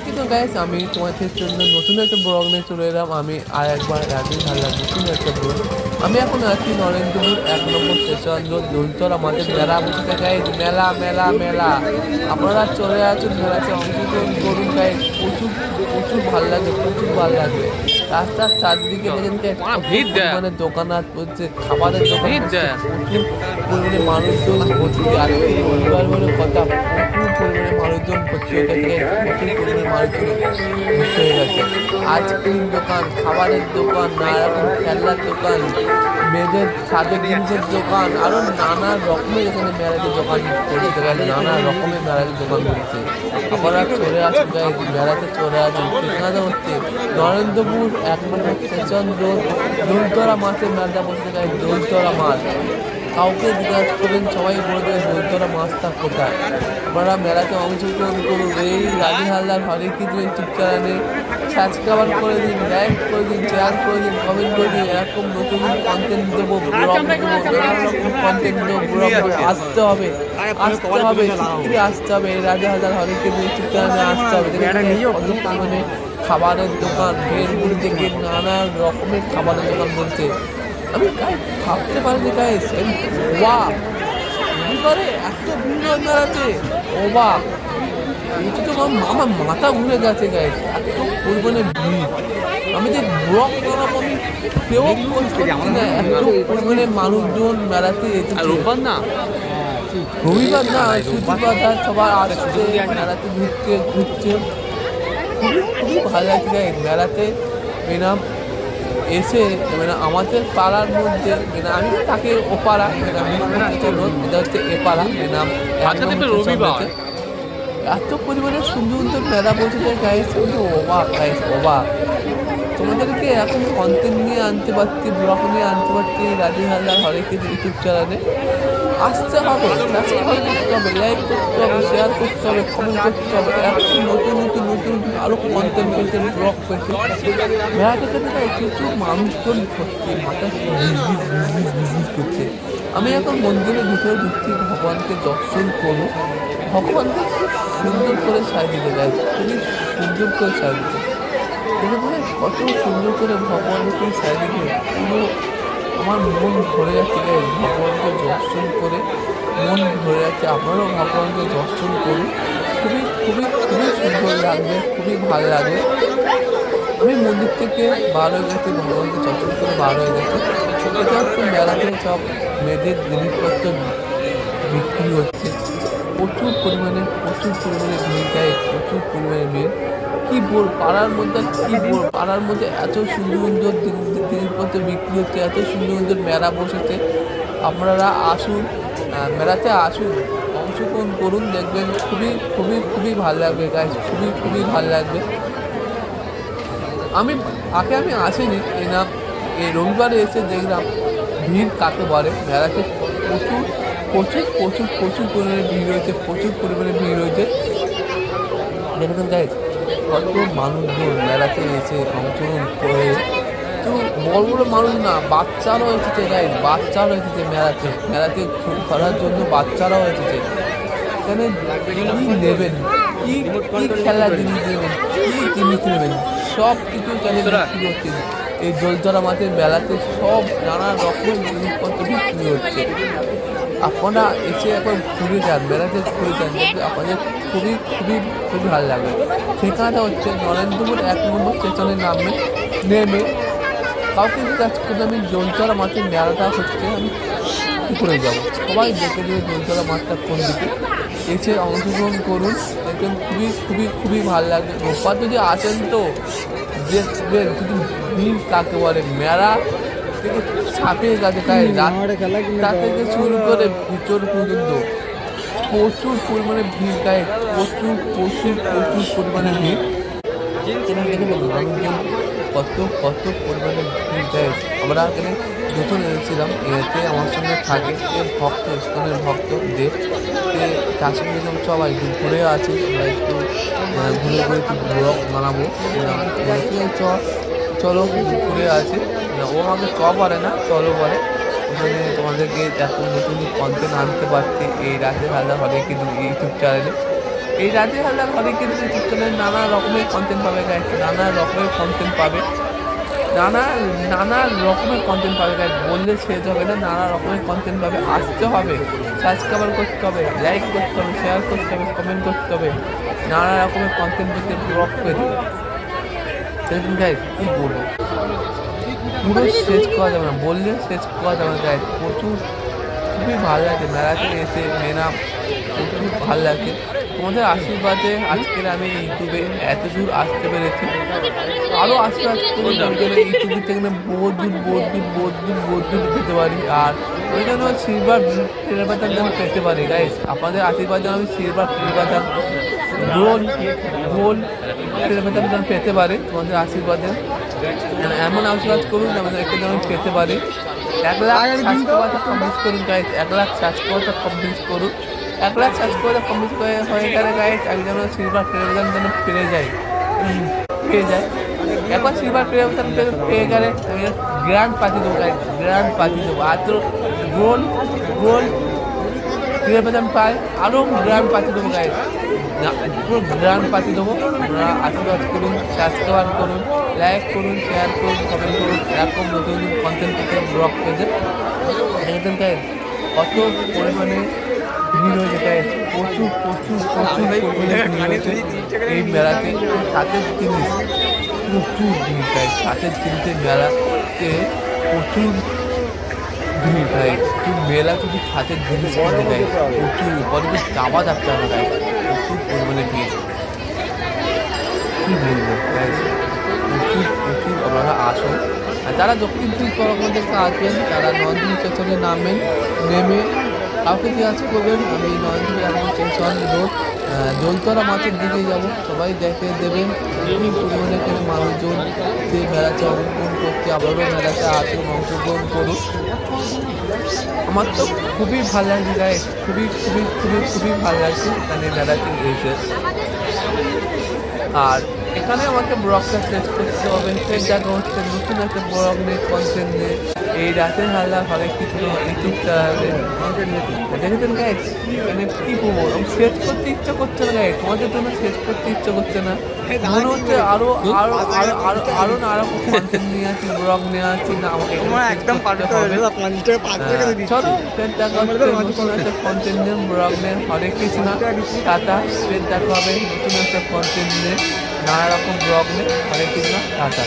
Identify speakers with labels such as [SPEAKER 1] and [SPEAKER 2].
[SPEAKER 1] কিন্তু গাইস আমি তোমাদের জন্য নতুন একটা ব্লগ নিয়ে চলে এলাম। আমি আর একবার রাজীব হালদার নতুন একটা ব্লগ। আমি এখন আছি নরেন্দ্রপুর 1 নম্বর স্টেশন রোড দোলতলা আমাদের মেলা বসেছে গাইস। মেলা মেলা মেলা, আপনারা চলে আসুন, মেলাতে অংশগ্রহণ করুন গাইস। প্রচুর প্রচুর ভালো লাগবে, প্রচুর ভালো লাগবে। রাস্তার চারদিকে দেখেন পরিমাণে দোকানাত হচ্ছে, খাবারের দোকান হচ্ছে, প্রচুর পরিমাণে মানুষজন ভর্তি। আজকে রবিবার বলে কথা, প্রচুর পরিমাণে মানুষজন ভর্তি হয়ে গেছে, প্রচুর পরিমাণে মানুষজন ভর্তি হয়ে গেছে। আইসক্রিম দোকান, খাবারের দোকান, নানা রকম খেলনার দোকান, মেয়েদের সাজের জিনিসের দোকান, আরো নানা রকমের এখানে মেলাতে দোকান করতে গেলে নানা রকমের মেলাতে দোকান করছে। আপনারা চলে আসুন গাইজ, মেলাতে চলে আসুন। ঠিকানা হচ্ছে নরেন্দ্রপুর 1 নম্বর স্টেশন রোড দোলতলা মাছের মেলাটা বসতে গাইজ। দোলতলা মাছ কাউকে জিজ্ঞাসা করবেন, সবাই বলে দেবে দোলতলা মাছটা কোথায়। আপনারা মেলাতে অংশগ্রহণ করুন। এই রাজি হালদার হরে কিন্তু ইউটিউব চ্যানেলে সাবস্ক্রাইব করে দিন, লাইক করে দিন, শেয়ার করে দিন, কমেন্ট করে দিন। এরকম নতুন কন্টেন্ট দেবো, ব্লগ দেবো, নানা রকম কন্টেন্ট দেবো। ব্লগ আসতে হবে, আসতে হবে, শিগগিরই আসতে হবে। এই রাজা হালদার হরে কিন্তু ইউটিউব চ্যানেলে আসতে হবে। কত পরিমাণে খাবারের দোকান, ভেলপুরি থেকে নানা রকমের খাবারের দোকান বলছে। আমি গাইস ভাবতে পারিনি গাইস, ওয়াও করে এত ভিড় মেলাতে, ও বা এটা তো আমার মাথা ঘুরে গেছে গাইস, এত পরিমাণে ভিড়। আমি যে ব্লগ বানাবো আমি কেউ করছি না, এত পরিমাণে মানুষজন মেলাতে এসেছে। রোববার না, রবিবার না, শুক্রবার সবার আসছে মেলাতে ঘুরছে। খুবই খুবই ভালো লাগছে গাইস মেলাতে। এনাম এসে মানে আমাদের পাড়ার মধ্যে মানে আমি তাকে ওপাড়া এটা হচ্ছে এপাড়া নাম। রবিবার এত পরিমাণে সুন্দর সুন্দর মেলা বসেছে গাইস, কিন্তু অবাক গাইস, অবাক। তোমাদেরকে এখন কন্টেন্ট নিয়ে আনতে পারছি, ব্লগ নিয়ে আনতে পারছি রাজি হালদার হরে কিন্তু ইউটিউব চ্যানেলে। আসতে হবে, সাবস্ক্রাইব করতে হবে, লাইক করতে হবে, শেয়ার করতে হবে, কমেন্ট করতে হবে। এখন নতুন নতুন নতুন আরও কন্টেন্ট পেয়েছে, ব্লগ পেয়েছে। মেলাটা থেকে প্রচুর মানুষজন ভর্তি, মাথা করছে। আমি এখন মন্দিরের ভিতরে ঢুকছি, ভগবানকে দর্শন করবো। ভগবানকে খুব সুন্দর করে সাজিয়ে দেয়, খুবই সুন্দর করে সাজিয়ে দেখে কত সুন্দর করে ভগবানকে সাজিয়ে পুরো আমার মন ভরে যাচ্ছে। ভগবানকে দর্শন করে মন ভরে যাচ্ছে। আপনারাও ভগবানকে দর্শন করুন, খুবই খুবই খুবই সুন্দর লাগবে, খুবই ভালো লাগবে। আমি মন্দির থেকে বার হয়ে গেছি, ভগবানকে দর্শন করে বার হয়ে গেছি। এটা হচ্ছে মেলাতে সব মেয়েদের জিনিসপত্র বিক্রি হচ্ছে, প্রচুর পরিমাণে ভিড় গায়ে, প্রচুর পরিমাণে ভিড়। কী বল পাড়ার মধ্যে, কী বল পাড়ার মধ্যে এত সুন্দর সুন্দর জিনিসপত্র বিক্রি হচ্ছে, এত সুন্দর সুন্দর মেলা বসেছে। আপনারা আসুন, মেলাতে আসুন, অংশগ্রহণ করুন, দেখবেন খুবই খুবই খুবই ভালো লাগবে গাইজ, খুবই খুবই ভালো লাগবে। আমি আসিনি, এই রবিবারে এসে দেখলাম ভিড় কাকে বলে। মেলাতে প্রচুর প্রচুর প্রচুর প্রচুর পরিমাণে ভিড় হয়েছে, প্রচুর পরিমাণে ভিড় হয়েছে। দেখবেন গাইজ কত মানুষজন মেলাতে এসে অংশগ্রহণ করে। তো বড় বড় মানুষ না, বাচ্চারাও এসেছে গাইজ, বাচ্চারাও এসেছে মেলাতে করার জন্য, বাচ্চারাও এসেছে। এখানে কী নেবেন, কী খেলার জিনিস নেবেন, কী জিনিস নেবেন, সব কিছু এখানে বিক্রি হচ্ছে। এই দোলতলা মাছের মেলাতে সব নানা রকমের জিনিসপত্র বিক্রি হচ্ছে। আপনারা এসে একবার ঘুরে যান, মেলাতে ঘুরে যান, দেখবে আপনাদের খুবই খুবই খুবই ভালো লাগবে। ঠিকানাটা হচ্ছে নরেন্দ্রপুর 1 নম্বর স্টেশনে নেমে কাউকে জিজ্ঞাসা করলে আমি দোলতলা মাছের মেলাটা হচ্ছে আমি কী করে যাবো, সবাই দেখে দেবে দোলতলা মাছটা কোন দিকে। এসে অংশগ্রহণ করুন, দেখবেন খুবই খুবই খুবই ভালো লাগবে। রোববার যদি আসেন তো দেখবেন যদি ভিড় কাকে বলে, মেলা থেকে সাপের কাছে রাত থেকে শুরু করে ভিতর পর্যন্ত প্রচুর পরিমাণে ভিড় গায়ে, প্রচুর প্রচুর প্রচুর পরিমাণে ভিড়। মানুষজন কত কত পরিমাণে ভিড় গায়ে। আমরা এখানে দুজন এনেছিলাম, এতে আমার সঙ্গে থাকে ভক্ত, ইস্কনের ভক্ত দেব, তার সঙ্গে যেমন সবাই ঘুরে আছে। আমরা একটু ঘুরে ঘুরে একটু ব্লগ বানাবো, চলো ঘুরে আছে। ও আমাকে পারে না, চলো বলে। ওখানে তোমাদেরকে এত নতুন কন্টেন্ট আনতে পারছি এই রাতে হালদা হবে কিন্তু ইউটিউব চ্যানেলে। এই রাজের হালদার ঘরে কিন্তু ইউটিউব চ্যানেলে নানা রকমের কন্টেন্ট পাবে গাইস, নানা রকমের কন্টেন্ট পাবে, নানা রকমের কন্টেন্ট পাবে গাইস, বললে শেষ হবে না। নানা রকমের কন্টেন্ট পাবে, আসতে হবে, সাবস্ক্রাইব করতে হবে, লাইক করতে হবে, শেয়ার করতে হবে, কমেন্ট করতে হবে, নানা রকমের কন্টেন্ট করতে ব্লগ করে দেবে। সেদিন গাইস কী বলবো, পুরো শেষ করা যাবে না, বললে শেষ করা যাবে না গাইস। প্রচুর খুবই ভালো লাগে মেলাতে এসে, মেনা প্রচুর ভালো লাগে। তোমাদের আশীর্বাদে আজকের আমি ইউটিউবে এত দূর আসতে পেরেছি। আরও আশীর্বাদ করে ইউটিউবের থেকে বহুত দূর পেতে পারি। আর ওই জন্য সিলভার প্লে বাটন যেন পেতে পারি গাইস, আপনাদের আশীর্বাদে আমি silver play button, gold play button যেন পেতে পারি। তোমাদের আশীর্বাদে এমন আশীর্বাদ করুন আমাদেরকে যেন পেতে পারি। 1 লাখ সাবস্ক্রাইবার কমপ্লিট করুন গাইস, 1 লাখ সাবস্ক্রাইবার কমপ্লিট করুন। 1 লাখ সাবস্ক্রাইবার কমপ্লিট হয়ে গেলে গাইস আমি যেন সিলভার প্লে বাটন যেন পেয়ে যায়। একবার সিলভার প্লে বাটন পেয়ে গেলে গ্র্যান্ড পার্টি দেবো গাইস, গ্র্যান্ড পার্টি দেবো। আর তো গোল্ড প্লে বাটন পায় আরও গ্র্যান্ড পার্টি দেবো গাইস, পুরো গ্র্যান্ড পার্টি দেবো। আপনারা আশীর্বাদ করুন, সাবস্ক্রাইব করুন, লাইক করুন, শেয়ার করুন, কমেন্ট করুন। এরকম নতুন কন্টেন্ট পেতে ব্লগ পেজে দেখেন গাইস কত পরিমাণে ভিড় হয়েছে গাইস, প্রচুর পরিমাণে ভিড় হয়েছে এই মেলাতে। হাতের জিনিস প্রচুর ভিড় গাইস, হাতের জিনিসের মেলাতে প্রচুর ভিড় গাইস। মেলা যদি হাতের জিনিস কিনতে গাইস প্রচুর পরে চাপা থাকতে হবে গাইস, প্রচুর পরিমাণে ভিড়। কী বলবো গাইস, প্রচুর আপনারা আসুন। আর যারা দক্ষিণ পরগনা থেকে আসবেন তারা নন্দী স্টেশনে নেমে কাউকে জিজ্ঞাসা করবেন আমি নন্দী স্টেশন রোড দোলতলা মাছের দিকে যাব, সবাই দেখে দেবেন। খুবই পরিমাণে এখানে মানুষজন সেই মেলাতে অংশগ্রহণ করতে, আবারও মেলাতে আসুন, অংশগ্রহণ করুন। আমার তো খুবই ভালো লাগছে গাইস, খুবই ভালো লাগছে এখানে মেলাতে এসে। আর এখানে আমাকে ব্লগটা শেষ করতে হবে, ফের দেখা হচ্ছে নতুন একটা ব্লগ নিয়ে, কন্টেন্ট নিয়ে। এই রাতের হালদার অনেক কিছু ইউটিউব চ্যানেলে দেখেছেন গাইস, মানে কী বলবো, শেষ করতে ইচ্ছা করছে না গাইস, তোমাদের জন্য শেষ করতে ইচ্ছা করছে না, মনে হচ্ছে আরো নানা কন্টেন্ট নিয়ে আসি, ব্লগ নিয়ে আসি না, আমাকে চলো ফের দেখা হচ্ছে নতুন একটা কন্টেন্ট নিয়ে, ব্লগ নিয়ে। হরে কৃষ্ণ, টাটা, ফের দেখা হবে নতুন একটা কন্টেন্ট নিয়ে, নানা রকম ব্লগ নিয়ে। হরে কৃষ্ণ, টাটা।